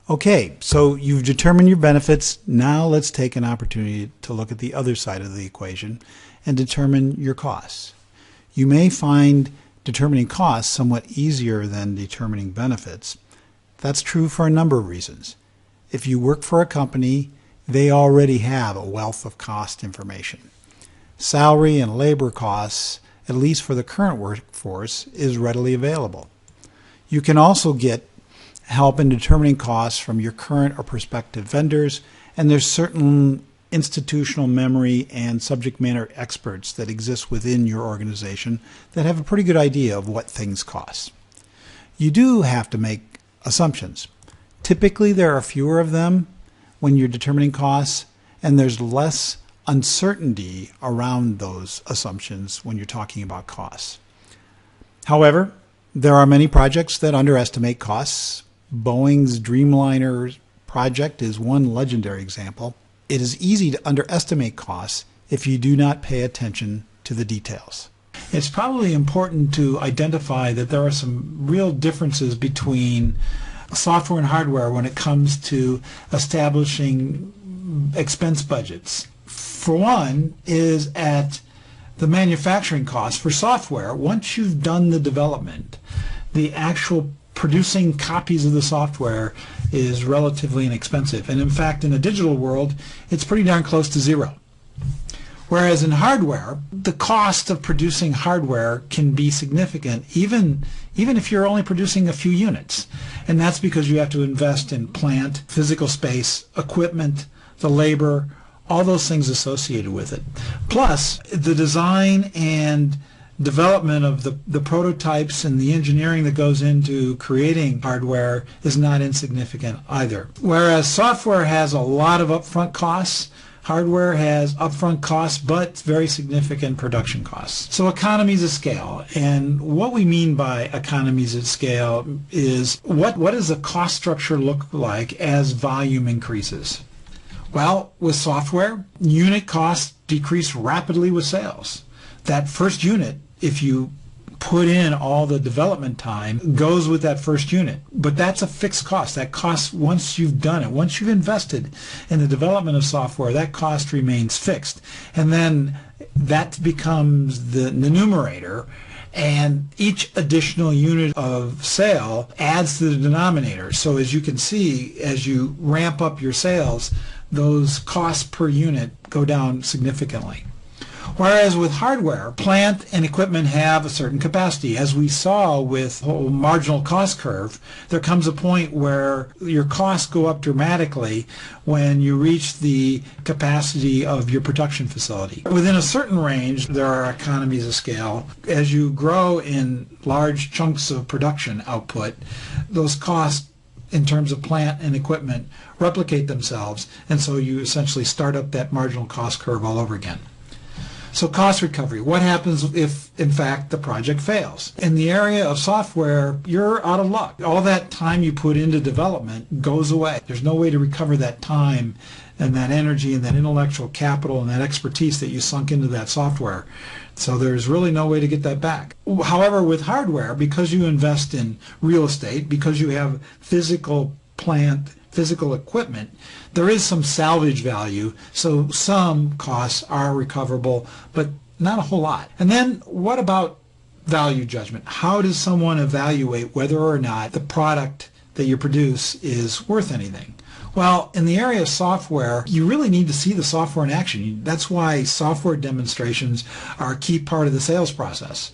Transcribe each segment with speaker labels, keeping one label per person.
Speaker 1: Okay, so you've determined your benefits. Now let's take an opportunity to look at the other side of the equation and determine your costs. You may find determining costs somewhat easier than determining benefits. That's true for a number of reasons. If you work for a company, they already have a wealth of cost information. Salary and labor costs, at least for the current workforce, is readily available. You can also get help in determining costs from your current or prospective vendors, and there's certain institutional memory and subject matter experts that exist within your organization that have a pretty good idea of what things cost. You do have to make assumptions. Typically there are fewer of them when you're determining costs, and there's less uncertainty around those assumptions when you're talking about costs. However, there are many projects that underestimate costs. Boeing's Dreamliner project is one legendary example. It is easy to underestimate costs if you do not pay attention to the details. It's probably important to identify that there are some real differences between software and hardware when it comes to establishing expense budgets. For one is at the manufacturing cost for software. Once you've done the development, the actual producing copies of the software is relatively inexpensive. And in fact, in a digital world, it's pretty darn close to zero. Whereas in hardware, the cost of producing hardware can be significant, even if you're only producing a few units. And that's because you have to invest in plant, physical space, equipment, the labor, all those things associated with it. Plus, the design and development of the prototypes and the engineering that goes into creating hardware is not insignificant either. Whereas software has a lot of upfront costs, hardware has upfront costs but very significant production costs. So economies of scale. And what we mean by economies of scale is what does the cost structure look like as volume increases? Well, with software, unit costs decrease rapidly with sales. That first unit, if you put in all the development time, goes with that first unit. But that's a fixed cost. That cost, once you've done it, once you've invested in the development of software, that cost remains fixed. And then that becomes the numerator, and each additional unit of sale adds to the denominator. So as you can see, as you ramp up your sales, those costs per unit go down significantly. Whereas with hardware, plant and equipment have a certain capacity. As we saw with the whole marginal cost curve, there comes a point where your costs go up dramatically when you reach the capacity of your production facility. Within a certain range, there are economies of scale. As you grow in large chunks of production output, those costs in terms of plant and equipment replicate themselves, and so you essentially start up that marginal cost curve all over again. So cost recovery, what happens if, in fact, the project fails? In the area of software, you're out of luck. All that time you put into development goes away. There's no way to recover that time and that energy and that intellectual capital and that expertise that you sunk into that software. So there's really no way to get that back. However, with hardware, because you invest in real estate, because you have physical plant, physical equipment, there is some salvage value, so some costs are recoverable, but not a whole lot. And then what about value judgment? How does someone evaluate whether or not the product that you produce is worth anything? Well, in the area of software, you really need to see the software in action. That's why software demonstrations are a key part of the sales process.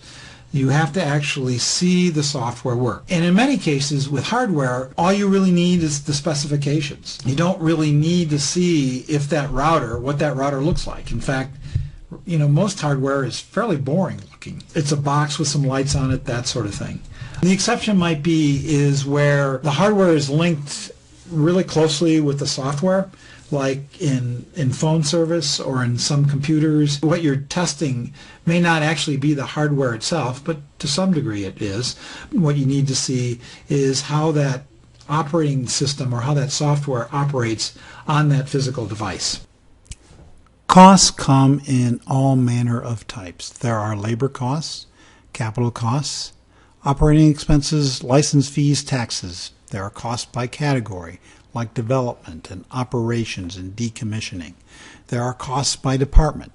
Speaker 1: You have to actually see the software work. And in many cases with hardware, all you really need is the specifications. You don't really need to see if that router, what that router looks like. In fact, most hardware is fairly boring looking. It's a box with some lights on it, that sort of thing. The exception might be is where the hardware is linked really closely with the software, like in phone service or in some computers. What you're testing may not actually be the hardware itself, but to some degree it is. What you need to see is how that operating system or how that software operates on that physical device. Costs come in all manner of types. There are labor costs, capital costs, operating expenses, license fees, taxes. There are costs by category, like development and operations and decommissioning. There are costs by department.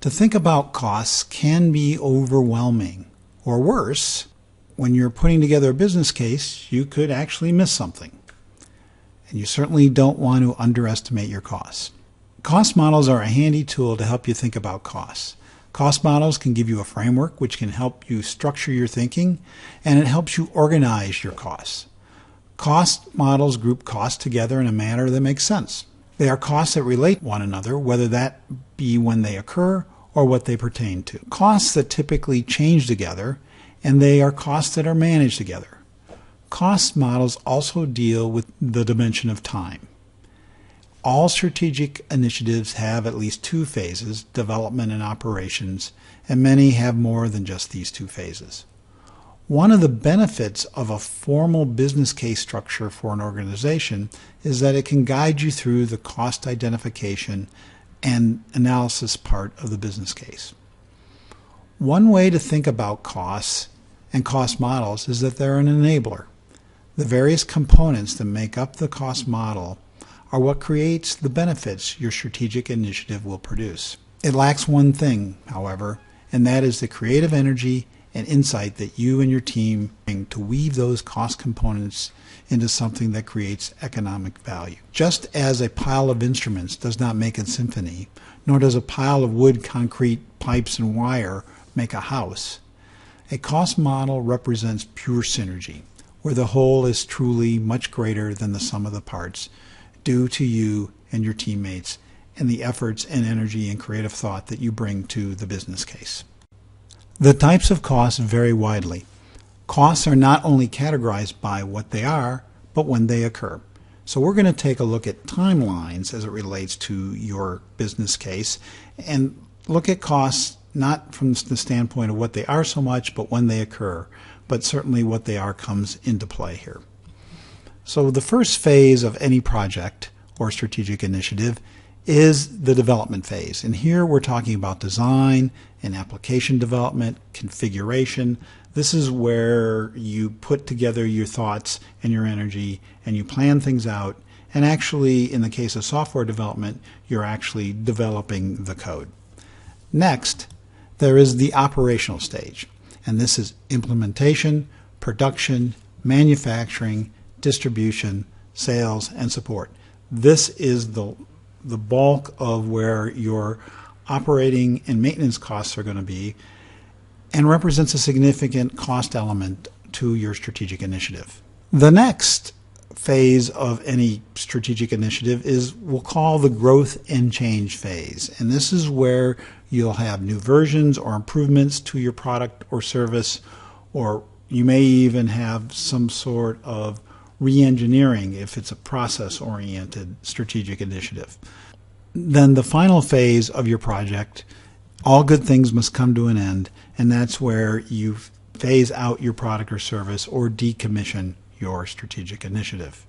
Speaker 1: To think about costs can be overwhelming, or worse, when you're putting together a business case, you could actually miss something. And you certainly don't want to underestimate your costs. Cost models are a handy tool to help you think about costs. Cost models can give you a framework which can help you structure your thinking, and it helps you organize your costs. Cost models group costs together in a manner that makes sense. They are costs that relate to one another, whether that be when they occur or what they pertain to. Costs that typically change together, and they are costs that are managed together. Cost models also deal with the dimension of time. All strategic initiatives have at least two phases, development and operations, and many have more than just these two phases. One of the benefits of a formal business case structure for an organization is that it can guide you through the cost identification and analysis part of the business case. One way to think about costs and cost models is that they're an enabler. The various components that make up the cost model are what creates the benefits your strategic initiative will produce. It lacks one thing, however, and that is the creative energy and insight that you and your team bring to weave those cost components into something that creates economic value. Just as a pile of instruments does not make a symphony, nor does a pile of wood, concrete, pipes, and wire make a house, a cost model represents pure synergy, where the whole is truly much greater than the sum of the parts, due to you and your teammates and the efforts and energy and creative thought that you bring to the business case. The types of costs vary widely. Costs are not only categorized by what they are, but when they occur. So we're going to take a look at timelines as it relates to your business case and look at costs not from the standpoint of what they are so much, but when they occur. But certainly what they are comes into play here. So the first phase of any project or strategic initiative is the development phase. And here we're talking about design and application development, configuration. This is where you put together your thoughts and your energy and you plan things out. And actually, in the case of software development, you're actually developing the code. Next, there is the operational stage. And this is implementation, production, manufacturing, distribution, sales, and support. This is the bulk of where your operating and maintenance costs are going to be and represents a significant cost element to your strategic initiative. The next phase of any strategic initiative is we'll call the growth and change phase. And this is where you'll have new versions or improvements to your product or service, or you may even have some sort of re-engineering if it's a process-oriented strategic initiative. Then the final phase of your project, all good things must come to an end, and that's where you phase out your product or service or decommission your strategic initiative.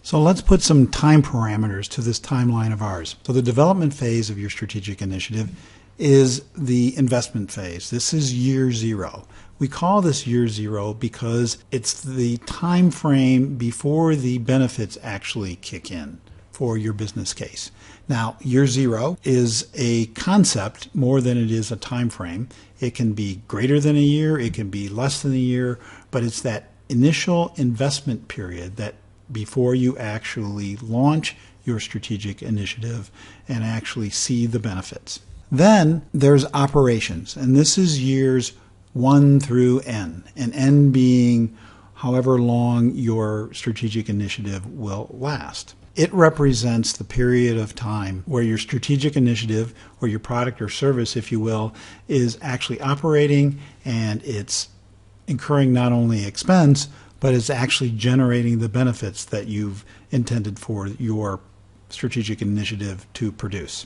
Speaker 1: So let's put some time parameters to this timeline of ours. So the development phase of your strategic initiative is the investment phase. This is year zero. We call this year zero because it's the time frame before the benefits actually kick in for your business case. Now, year zero is a concept more than it is a time frame. It can be greater than a year, it can be less than a year, but it's that initial investment period that before you actually launch your strategic initiative and actually see the benefits. Then there's operations, and this is years 1 through N, and N being however long your strategic initiative will last. It represents the period of time where your strategic initiative, or your product or service, if you will, is actually operating, and it's incurring not only expense, but it's actually generating the benefits that you've intended for your strategic initiative to produce.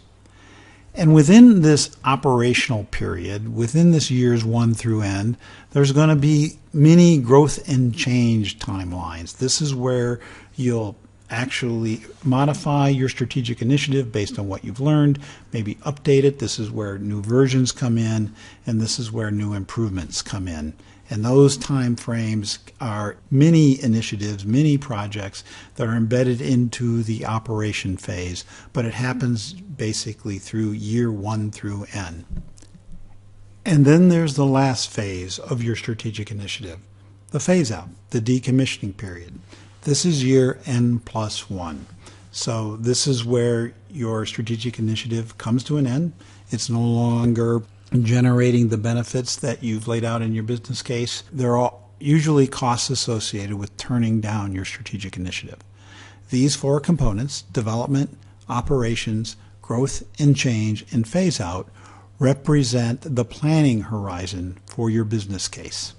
Speaker 1: And within this operational period, within this years 1 through N, there's going to be many growth and change timelines. This is where you'll actually modify your strategic initiative based on what you've learned, maybe update it. This is where new versions come in, and this is where new improvements come in. And those time frames are many initiatives, many projects that are embedded into the operation phase, but it happens basically through year 1 through N. And then there's the last phase of your strategic initiative, the phase out, the decommissioning period. This is year N+1. So this is where your strategic initiative comes to an end. It's no longer generating the benefits that you've laid out in your business case. There are usually costs associated with turning down your strategic initiative. These 4 components, development, operations, growth and change, and phase out, represent the planning horizon for your business case.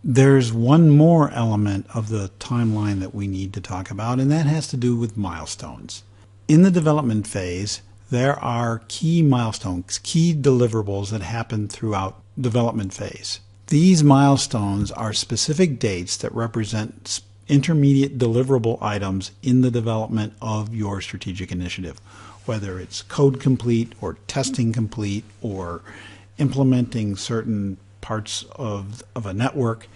Speaker 1: There's one more element of the timeline that we need to talk about, and that has to do with milestones. In the development phase, there are key milestones, key deliverables that happen throughout development phase. These milestones are specific dates that represent intermediate deliverable items in the development of your strategic initiative, whether it's code complete or testing complete or implementing certain parts of a network.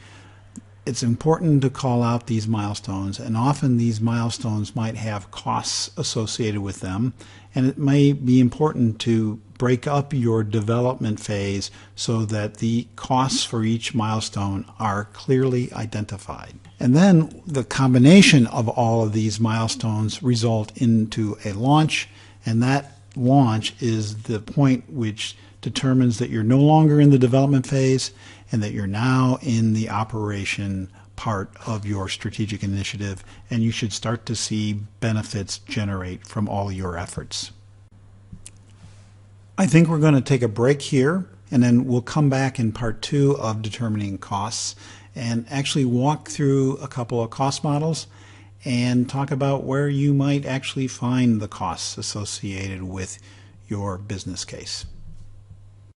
Speaker 1: It's important to call out these milestones, and often these milestones might have costs associated with them, and it may be important to break up your development phase so that the costs for each milestone are clearly identified. And then the combination of all of these milestones result into a launch, and that launch is the point which determines that you're no longer in the development phase and that you're now in the operation part of your strategic initiative, and you should start to see benefits generate from all your efforts. I think we're going to take a break here, and then we'll come back in part 2 of determining costs and actually walk through a couple of cost models and talk about where you might actually find the costs associated with your business case.